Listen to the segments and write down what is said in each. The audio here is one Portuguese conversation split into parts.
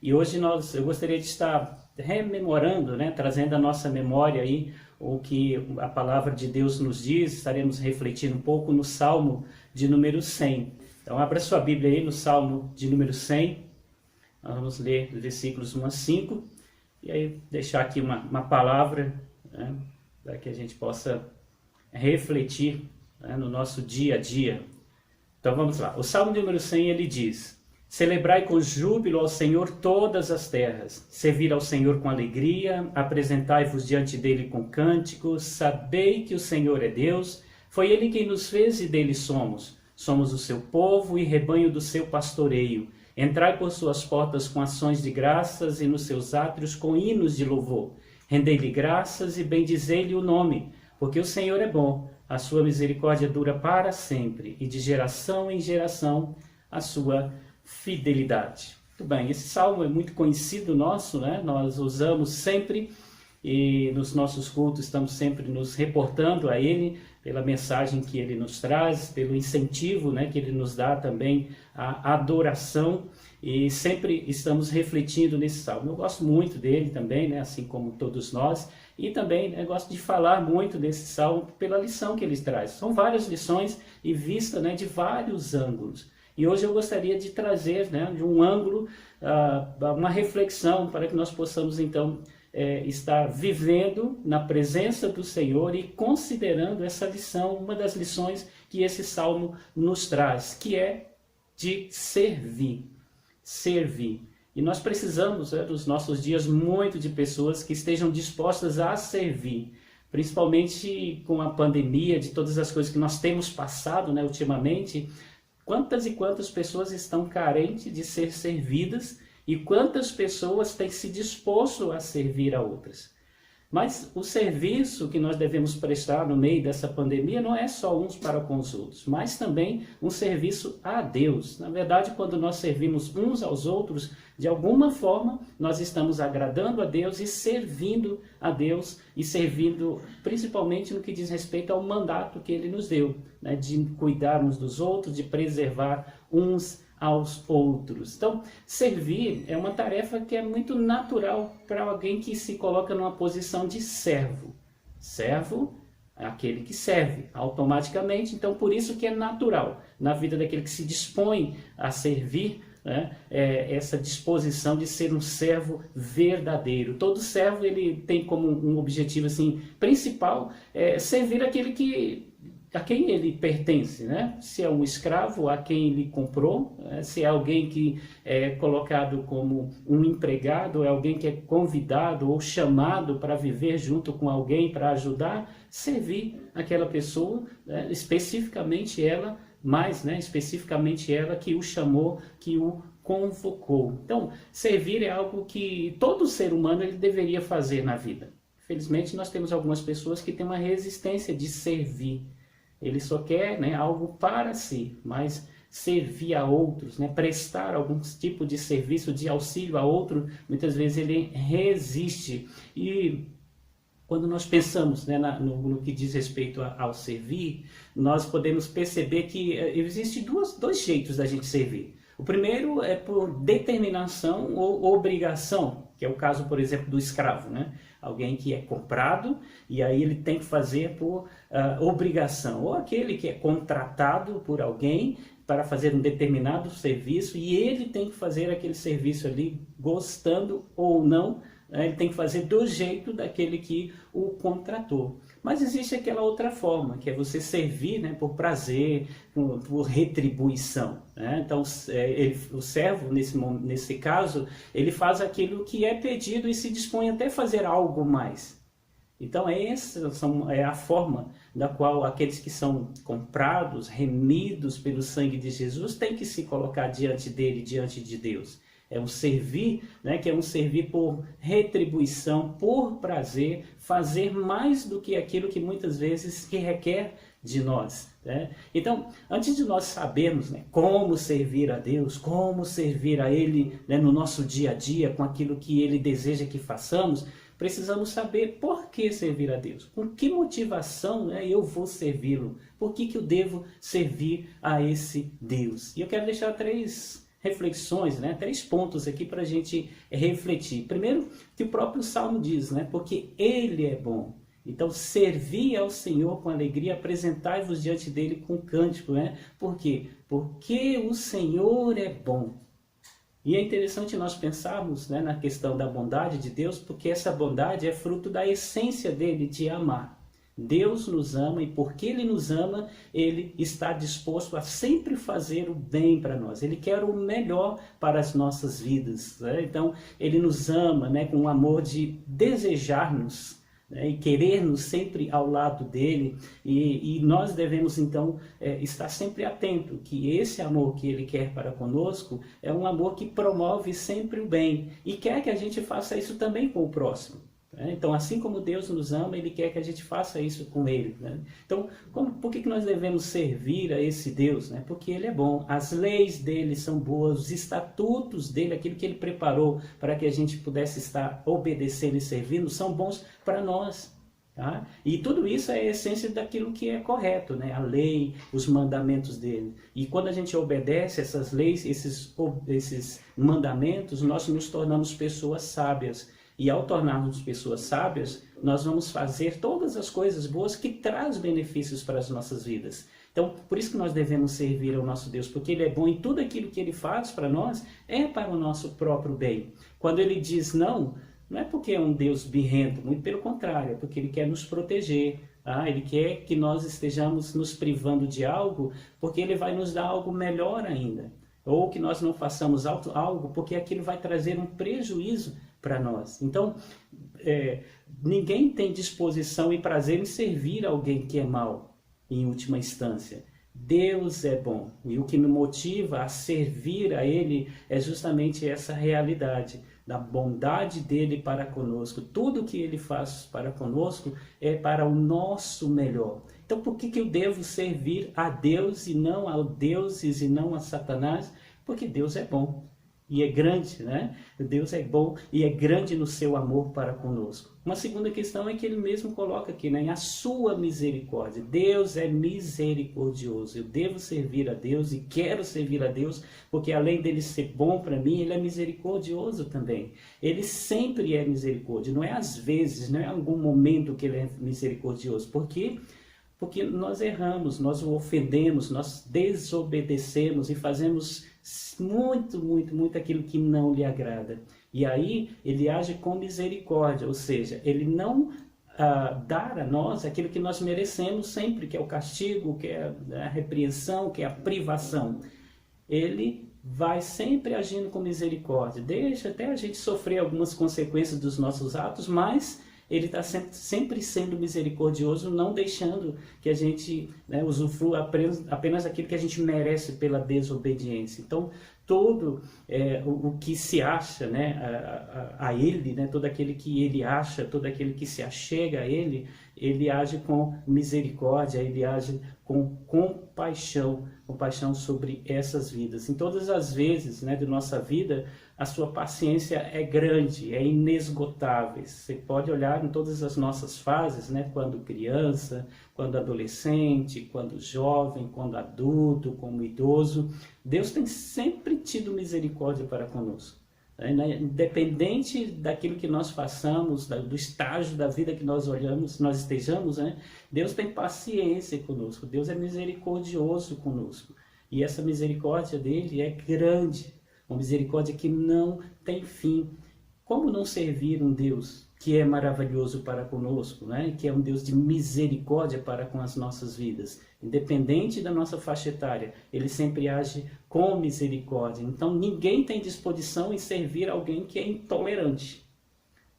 E hoje eu gostaria de estar rememorando, né, trazendo à nossa memória aí o que a palavra de Deus nos diz. Estaremos refletindo um pouco no Salmo de número 100. Então abra sua Bíblia aí no Salmo de número 100. Nós vamos ler os versículos 1 a 5 e aí deixar aqui uma palavra, né, para que a gente possa refletir, né, no nosso dia a dia. Então vamos lá. O Salmo número 100 ele diz: Celebrai com júbilo ao Senhor todas as terras, servir ao Senhor com alegria, apresentai-vos diante dele com cânticos, sabei que o Senhor é Deus, foi ele quem nos fez e dele somos. Somos o seu povo e rebanho do seu pastoreio. Entrai por suas portas com ações de graças e nos seus átrios com hinos de louvor. Rendei-lhe graças e bendizei-lhe o nome, porque o Senhor é bom, a sua misericórdia dura para sempre, e de geração em geração a sua fidelidade. Muito bem, esse salmo é muito conhecido nosso, né? Nós usamos sempre e nos nossos cultos estamos sempre nos reportando a ele, pela mensagem que ele nos traz, pelo incentivo, né, que ele nos dá também à adoração, e sempre estamos refletindo nesse salmo. Eu gosto muito dele também, né, assim como todos nós, e também, né, gosto de falar muito desse salmo pela lição que ele traz. São várias lições e vista, né, de vários ângulos. E hoje eu gostaria de trazer, né, de um ângulo, uma reflexão para que nós possamos então estar vivendo na presença do Senhor e considerando essa lição, uma das lições que esse salmo nos traz, que é de servir. Servir. E nós precisamos, nos nossos dias, muito de pessoas que estejam dispostas a servir, principalmente com a pandemia, de todas as coisas que nós temos passado, né, ultimamente. Quantas e quantas pessoas estão carentes de ser servidas e quantas pessoas têm se disposto a servir a outras. Mas o serviço que nós devemos prestar no meio dessa pandemia não é só uns para com os outros, mas também um serviço a Deus. Na verdade, quando nós servimos uns aos outros, de alguma forma, nós estamos agradando a Deus e servindo a Deus, e servindo principalmente no que diz respeito ao mandato que Ele nos deu, né, de cuidar uns dos outros, de preservar uns aos outros. Então, servir é uma tarefa que é muito natural para alguém que se coloca numa posição de servo. Servo é aquele que serve automaticamente, então por isso que é natural na vida daquele que se dispõe a servir, né, essa disposição de ser um servo verdadeiro. Todo servo ele tem como um objetivo assim, principal servir aquele a quem ele pertence, né? Se é um escravo, a quem ele comprou, se é alguém que é colocado como um empregado, é alguém que é convidado ou chamado para viver junto com alguém, para ajudar, servir aquela pessoa, né? Especificamente ela, mas, né, especificamente ela que o chamou, que o convocou. Então, servir é algo que todo ser humano ele deveria fazer na vida. Infelizmente, nós temos algumas pessoas que têm uma resistência de servir. Ele só quer, né, algo para si, mas servir a outros, né, prestar algum tipo de serviço, de auxílio a outro, muitas vezes ele resiste. E quando nós pensamos, né, no que diz respeito ao servir, nós podemos perceber que existem dois jeitos da gente servir. O primeiro é por determinação ou obrigação, que é o caso, por exemplo, do escravo, né? Alguém que é comprado e aí ele tem que fazer por obrigação. Ou aquele que é contratado por alguém para fazer um determinado serviço e ele tem que fazer aquele serviço ali, gostando ou não, né? Ele tem que fazer do jeito daquele que o contratou. Mas existe aquela outra forma, que é você servir, né, por prazer, por retribuição, né? Então, o servo, nesse caso, ele faz aquilo que é pedido e se dispõe até a fazer algo mais. Então, essa é a forma da qual aqueles que são comprados, remidos pelo sangue de Jesus, têm que se colocar diante dele, diante de Deus. É um servir, né, que é um servir por retribuição, por prazer, fazer mais do que aquilo que muitas vezes que requer de nós, né? Então, antes de nós sabermos, né, como servir a Deus, como servir a Ele, né, no nosso dia a dia, com aquilo que Ele deseja que façamos, precisamos saber por que servir a Deus, com que motivação, né, eu vou servi-lo, por que eu devo servir a esse Deus. E eu quero deixar três reflexões, né? 3 pontos aqui para a gente refletir. Primeiro, que o próprio Salmo diz, né? Porque Ele é bom. Então, servi ao Senhor com alegria, apresentai-vos diante dele com cântico, né? Por quê? Porque o Senhor é bom. E é interessante nós pensarmos, né, na questão da bondade de Deus, porque essa bondade é fruto da essência dele de amar. Deus nos ama e porque Ele nos ama, Ele está disposto a sempre fazer o bem para nós. Ele quer o melhor para as nossas vidas, né? Então, Ele nos ama, né, com o amor de desejar-nos, né, e querer-nos sempre ao lado dele, e nós devemos então estar sempre atento que esse amor que ele quer para conosco é um amor que promove sempre o bem e quer que a gente faça isso também com o próximo. Então, assim como Deus nos ama, Ele quer que a gente faça isso com Ele, né? Então, por que nós devemos servir a esse Deus, né? Porque Ele é bom, as leis dEle são boas, os estatutos dEle, aquilo que Ele preparou para que a gente pudesse estar obedecendo e servindo, são bons para nós. Tá? E tudo isso é a essência daquilo que é correto, né? A lei, os mandamentos dele. E quando a gente obedece essas leis, esses mandamentos, nós nos tornamos pessoas sábias. E ao tornarmos pessoas sábias, nós vamos fazer todas as coisas boas que trazem benefícios para as nossas vidas. Então, por isso que nós devemos servir ao nosso Deus, porque Ele é bom e tudo aquilo que Ele faz para nós é para o nosso próprio bem. Quando Ele diz não, não é porque é um Deus birrento, muito pelo contrário, é porque Ele quer nos proteger. Ele quer que nós estejamos nos privando de algo, porque Ele vai nos dar algo melhor ainda. Ou que nós não façamos algo, porque aquilo vai trazer um prejuízo para nós. Então, ninguém tem disposição e prazer em servir alguém que é mau, em última instância. Deus é bom, e o que me motiva a servir a Ele é justamente essa realidade da bondade dEle para conosco. Tudo que Ele faz para conosco é para o nosso melhor. Então, por que eu devo servir a Deus e não a deuses e não a Satanás? Porque Deus é bom. E é grande, né? Deus é bom e é grande no seu amor para conosco. Uma segunda questão é que ele mesmo coloca aqui, né? A sua misericórdia. Deus é misericordioso. Eu devo servir a Deus e quero servir a Deus, porque além dele ser bom para mim, ele é misericordioso também. Ele sempre é misericórdia. Não é às vezes, não é em algum momento que ele é misericordioso. Por quê? Porque nós erramos, nós o ofendemos, nós desobedecemos e fazemos muito aquilo que não lhe agrada. E aí ele age com misericórdia, ou seja, ele não dá a nós aquilo que nós merecemos sempre, que é o castigo, que é a repreensão, que é a privação. Ele vai sempre agindo com misericórdia, deixa até a gente sofrer algumas consequências dos nossos atos, mas ele está sempre sendo misericordioso, não deixando que a gente, né, usufrua apenas aquilo que a gente merece pela desobediência. Então, todo o que se acha, né, a Ele, né, todo aquele que Ele acha, todo aquele que se achega a Ele, Ele age com misericórdia, Ele age com compaixão sobre essas vidas. Em todas as vezes, né, de nossa vida, a sua paciência é grande, é inesgotável. Você pode olhar em todas as nossas fases, né, quando criança, quando adolescente, quando jovem, quando adulto, como idoso. Deus tem sempre tido misericórdia para conosco. Independente daquilo que nós façamos, do estágio da vida que nós estejamos, né? Deus tem paciência conosco, Deus é misericordioso conosco. E essa misericórdia dele é grande, uma misericórdia que não tem fim. Como não servir um Deus que é maravilhoso para conosco, né? Que é um Deus de misericórdia para com as nossas vidas? Independente da nossa faixa etária, ele sempre age com misericórdia. Então ninguém tem disposição em servir alguém que é intolerante.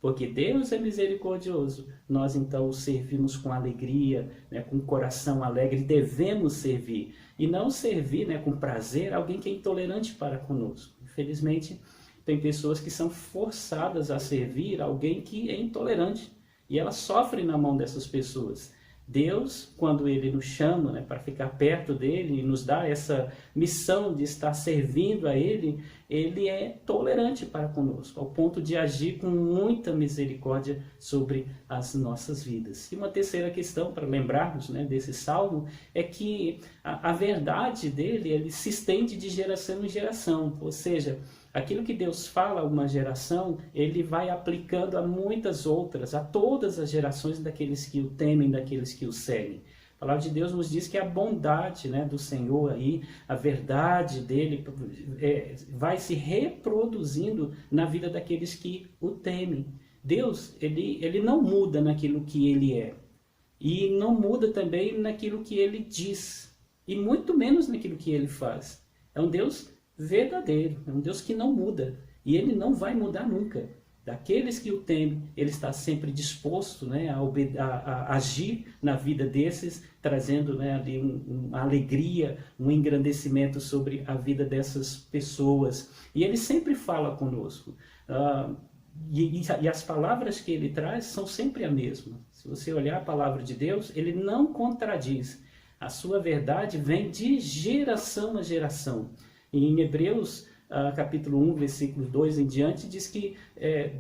Porque Deus é misericordioso, nós então o servimos com alegria, né, com coração alegre, devemos servir. E não servir, né, com prazer alguém que é intolerante para conosco. Infelizmente, tem pessoas que são forçadas a servir alguém que é intolerante. E elas sofrem na mão dessas pessoas. Deus, quando Ele nos chama, né, para ficar perto dEle e nos dá essa missão de estar servindo a Ele, Ele é tolerante para conosco, ao ponto de agir com muita misericórdia sobre as nossas vidas. E uma terceira questão para lembrarmos, né, desse salmo é que a verdade dele, ele se estende de geração em geração, ou seja, aquilo que Deus fala a uma geração, Ele vai aplicando a muitas outras, a todas as gerações daqueles que o temem, daqueles que o seguem. A palavra de Deus nos diz que a bondade, né, do Senhor aí, a verdade dele vai se reproduzindo na vida daqueles que o temem. Deus, ele não muda naquilo que Ele é. E não muda também naquilo que Ele diz. E muito menos naquilo que Ele faz. É um Deus verdadeiro, é um Deus que não muda, e Ele não vai mudar nunca. Daqueles que o temem, Ele está sempre disposto, né, a agir na vida desses, trazendo, né, ali uma alegria, um engrandecimento sobre a vida dessas pessoas. E Ele sempre fala conosco. E as palavras que Ele traz são sempre a mesma. Se você olhar a palavra de Deus, Ele não contradiz. A sua verdade vem de geração a geração. E em Hebreus, capítulo 1, versículo 2 em diante, diz que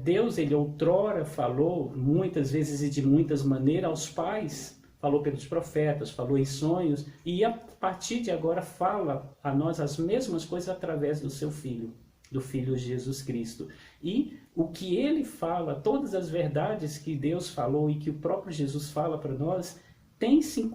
Deus, Ele outrora falou, muitas vezes e de muitas maneiras, aos pais, falou pelos profetas, falou em sonhos, e a partir de agora fala a nós as mesmas coisas através do seu Filho, do Filho Jesus Cristo. E o que Ele fala, todas as verdades que Deus falou e que o próprio Jesus fala para nós, tem se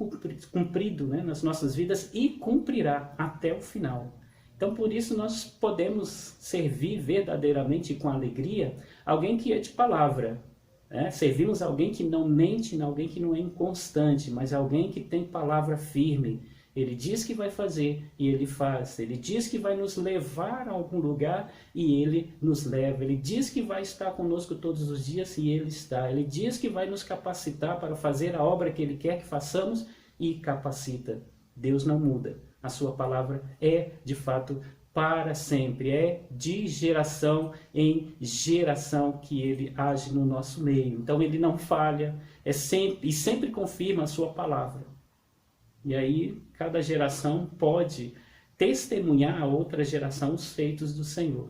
cumprido, né, nas nossas vidas e cumprirá até o final. Então, por isso, nós podemos servir verdadeiramente com alegria alguém que é de palavra. Né? Servimos alguém que não mente, alguém que não é inconstante, mas alguém que tem palavra firme. Ele diz que vai fazer e Ele faz. Ele diz que vai nos levar a algum lugar e Ele nos leva. Ele diz que vai estar conosco todos os dias e Ele está. Ele diz que vai nos capacitar para fazer a obra que Ele quer que façamos e capacita. Deus não muda. A sua palavra é, de fato, para sempre. É de geração em geração que Ele age no nosso meio. Então, Ele não falha, sempre confirma a sua palavra. E aí, cada geração pode testemunhar a outra geração os feitos do Senhor.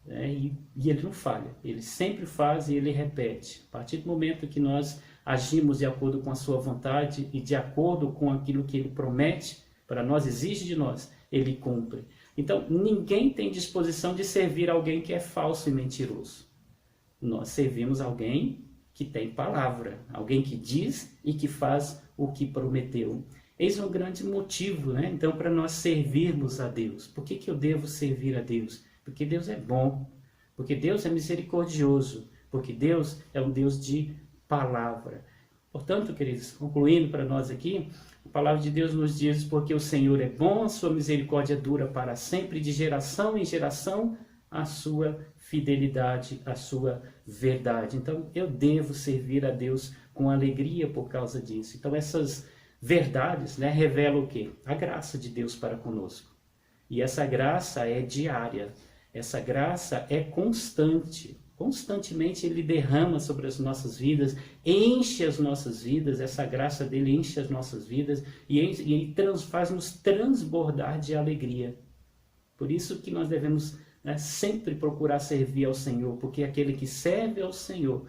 E Ele não falha. Ele sempre faz e Ele repete. A partir do momento que nós agimos de acordo com a sua vontade e de acordo com aquilo que Ele promete, para nós, exige de nós, Ele cumpre. Então, ninguém tem disposição de servir alguém que é falso e mentiroso. Nós servimos alguém que tem palavra, alguém que diz e que faz o que prometeu. Eis um grande motivo, né? Então, para nós servirmos a Deus. Por que eu devo servir a Deus? Porque Deus é bom, porque Deus é misericordioso, porque Deus é um Deus de palavra. Portanto, queridos, concluindo para nós aqui, a palavra de Deus nos diz: porque o Senhor é bom, a sua misericórdia dura para sempre, de geração em geração, a sua fidelidade, a sua verdade. Então, eu devo servir a Deus com alegria por causa disso. Então, essas verdades, né, revelam o quê? A graça de Deus para conosco. E essa graça é diária, essa graça é constante. Constantemente Ele derrama sobre as nossas vidas, enche as nossas vidas, essa graça dele enche as nossas vidas e faz-nos transbordar de alegria. Por isso que nós devemos, né, sempre procurar servir ao Senhor, porque aquele que serve ao Senhor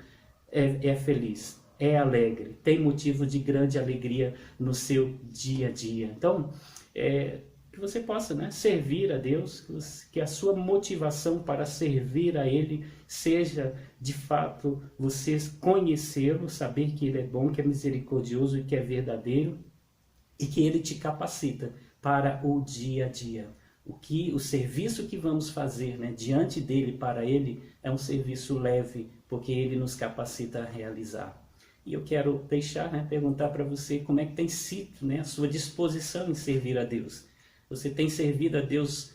é feliz, é alegre, tem motivo de grande alegria no seu dia a dia. Então, que você possa, né, servir a Deus, que a sua motivação para servir a Ele seja, de fato, você conhecê-lo, saber que Ele é bom, que é misericordioso e que é verdadeiro, e que Ele te capacita para o dia a dia. O serviço que vamos fazer, né, diante dEle, para Ele, é um serviço leve, porque Ele nos capacita a realizar. E eu quero deixar, né, perguntar para você como é que tem sido, né, a sua disposição em servir a Deus. Você tem servido a Deus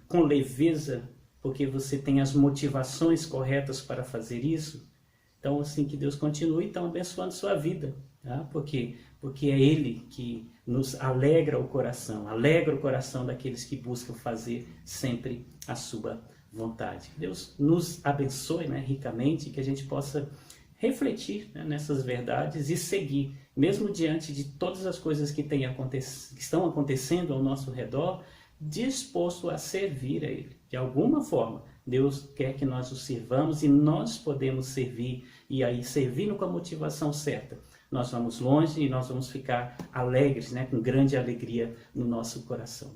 com leveza, porque você tem as motivações corretas para fazer isso? Então, assim, que Deus continue então abençoando sua vida, tá? Porque é Ele que nos alegra o coração daqueles que buscam fazer sempre a sua vontade. Deus nos abençoe, né, ricamente, que a gente possa refletir, né, nessas verdades e seguir, mesmo diante de todas as coisas que estão acontecendo ao nosso redor, disposto a servir a Ele. De alguma forma, Deus quer que nós o sirvamos e nós podemos servir, e aí servindo com a motivação certa, nós vamos longe e nós vamos ficar alegres, né, com grande alegria no nosso coração.